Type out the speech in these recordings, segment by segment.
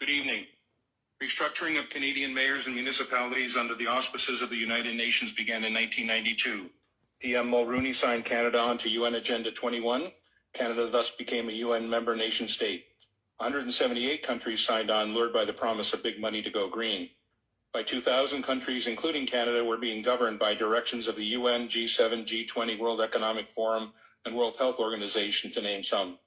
Good evening. Restructuring of Canadian mayors and municipalities under the auspices of the United Nations began in 1992. PM Mulroney signed Canada onto UN Agenda 21. Canada thus became a UN member nation state. 178 countries signed on, lured by the promise of big money to go green. By 2000, countries, including Canada, were being governed by directions of the UN, G7, G20, World Economic Forum, and World Health Organization, to name some.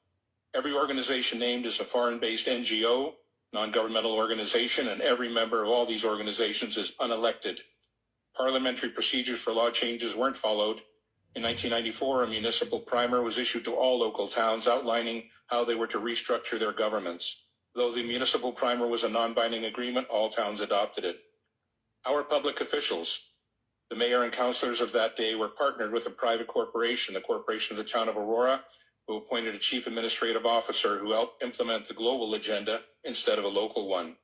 Every organization named is a foreign-based NGO, non-governmental organization, and every member of all these organizations is unelected. Parliamentary procedures for law changes weren't followed. In 1994, a municipal primer was issued to all local towns outlining how they were to restructure their governments. Though the municipal primer was a non-binding agreement, all towns adopted it. Our public officials, the mayor and councillors of that day, were partnered with a private corporation, the Corporation of the Town of Aurora, who appointed a chief administrative officer who helped implement the global agenda instead of a local one.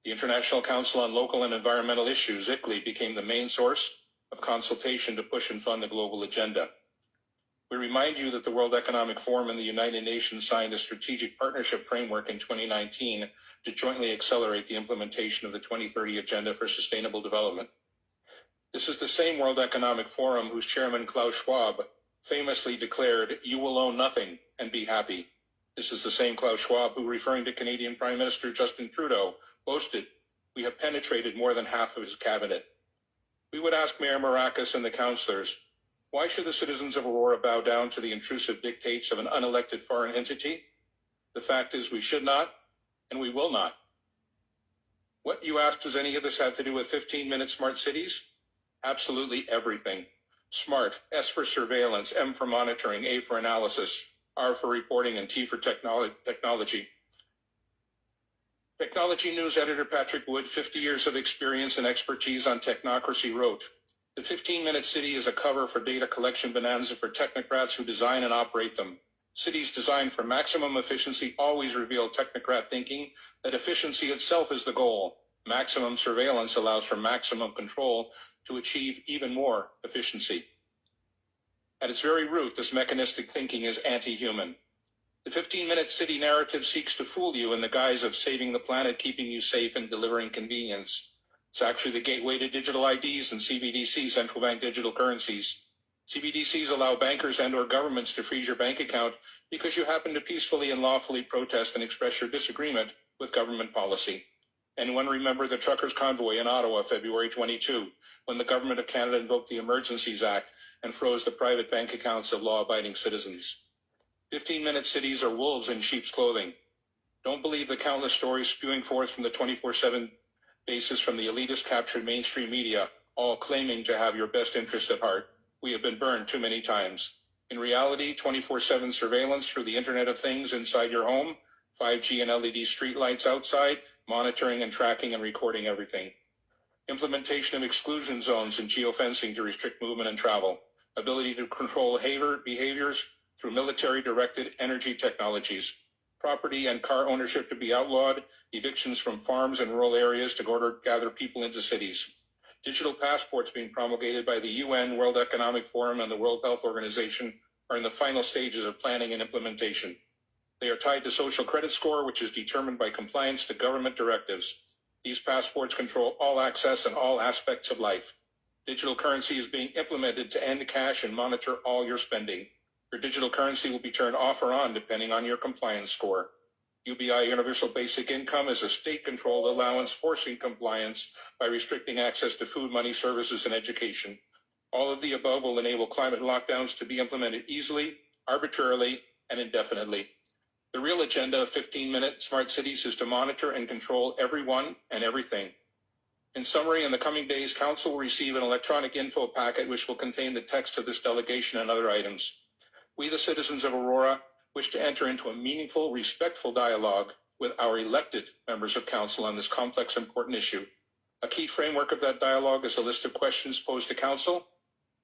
The International Council on Local and Environmental Issues, ICLEI, became the main source of consultation to push and fund the global agenda. We remind you that the World Economic Forum and the United Nations signed a strategic partnership framework in 2019 to jointly accelerate the implementation of the 2030 Agenda for Sustainable Development. This is the same World Economic Forum whose chairman, Klaus Schwab, famously declared, "You will own nothing and be happy." This is the same Klaus Schwab who, referring to Canadian Prime Minister Justin Trudeau, boasted, "We have penetrated more than half of his cabinet." We would ask Mayor Maracas and the councillors, why should the citizens of Aurora bow down to the intrusive dictates of an unelected foreign entity? The fact is we should not, and we will not. What, you ask, does any of this have to do with 15-minute smart cities? Absolutely everything. SMART, S for surveillance, M for monitoring, A for analysis, R for reporting, and T for technology. Technology News editor Patrick Wood, 50 years of experience and expertise on technocracy, wrote, "The 15-minute city is a cover for data collection bonanza for technocrats who design and operate them. Cities designed for maximum efficiency always reveal technocrat thinking that efficiency itself is the goal. Maximum surveillance allows for maximum control to achieve even more efficiency." At its very root, this mechanistic thinking is anti-human. The 15-minute city narrative seeks to fool you in the guise of saving the planet, keeping you safe, and delivering convenience. It's actually the gateway to digital IDs and CBDC, central bank digital currencies. CBDCs allow bankers and/or governments to freeze your bank account because you happen to peacefully and lawfully protest and express your disagreement with government policy. Anyone remember the truckers' convoy in Ottawa, February 22, when the Government of Canada invoked the Emergencies Act and froze the private bank accounts of law-abiding citizens? 15-minute cities are wolves in sheep's clothing. Don't believe the countless stories spewing forth from the 24/7 basis from the elitist captured mainstream media, all claiming to have your best interest at heart. We have been burned too many times. In reality, 24/7 surveillance through the Internet of Things inside your home, 5G and LED streetlights outside, monitoring and tracking and recording everything. Implementation of exclusion zones and geofencing to restrict movement and travel. Ability to control behaviors through military-directed energy technologies. Property and car ownership to be outlawed. Evictions from farms and rural areas to gather people into cities. Digital passports being promulgated by the UN, World Economic Forum, and the World Health Organization are in the final stages of planning and implementation. They are tied to social credit score, which is determined by compliance to government directives. These passports control all access and all aspects of life. Digital currency is being implemented to end cash and monitor all your spending. Your digital currency will be turned off or on depending on your compliance score. UBI Universal Basic Income is a state-controlled allowance forcing compliance by restricting access to food, money, services, and education. All of the above will enable climate lockdowns to be implemented easily, arbitrarily, and indefinitely. The real agenda of 15-minute smart cities is to monitor and control everyone and everything. In summary, in the coming days, Council will receive an electronic info packet which will contain the text of this delegation and other items. We, the citizens of Aurora, wish to enter into a meaningful, respectful dialogue with our elected members of Council on this complex, important issue. A key framework of that dialogue is a list of questions posed to Council.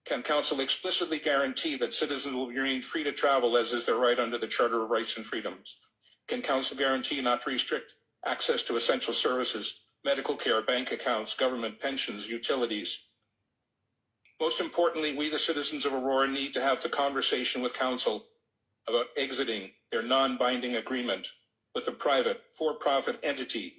Can Council explicitly guarantee that citizens will remain free to travel as is their right under the Charter of Rights and Freedoms? Can Council guarantee not to restrict access to essential services, medical care, bank accounts, government pensions, utilities? Most importantly, we, the citizens of Aurora, need to have the conversation with Council about exiting their non-binding agreement with a private, for-profit entity